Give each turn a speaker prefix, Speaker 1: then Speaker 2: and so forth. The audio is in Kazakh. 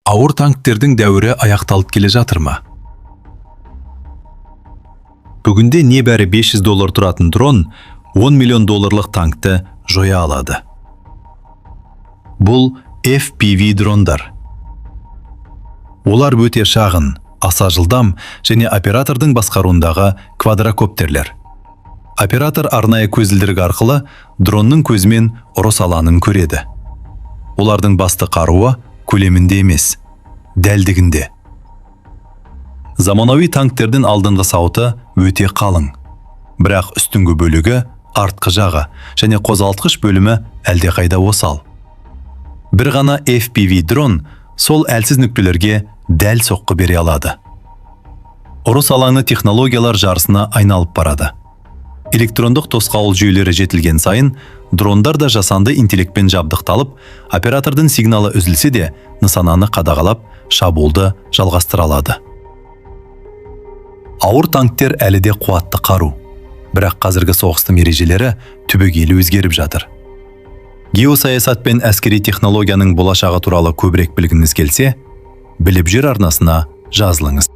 Speaker 1: Ауыр танктердің дәуірі аяқталып келе жатыр ма? Бүгінде небәрі $500 тұратын дрон $10 миллион танкты жоя алады. Бұл FPV дрондар. Олар өте шағын, аса жылдам және оператордың басқаруындағы квадрокоптерлер. Оператор арнайы көзілдірік арқылы дронның көзімен ұрыс алаңын көреді. Олардың басты қаруы көлемінде емес, дәлдігінде. Заманауи танктердің алдыңғы сауыты өте қалың. Бірақ үстіңгі бөлігі, артқы жағы және қозғалтқыш бөлімі әлдеқайда осал. Бір ғана FPV дрон сол әлсіз нүктелерге дәл соққы бере алады. Ұрыс алаңы технологиялар жарысына айналып барады. Электрондық тосқауыл жүйелері жетілген сайын, дрондар да жасанды интеллектпен жабдықталып, оператордың сигналы үзілсе де, нысананы қадағалап, шабуылды жалғастыра алады. Ауыр танктер әлі де қуатты қару. Бірақ қазіргі соғыстың ережелері түбегейлі өзгеріп жатыр. Геосаясат пен әскери технологияның болашағы туралы көбірек білгіңіз келсе, Біліп жүр арнасына жазылыңыз.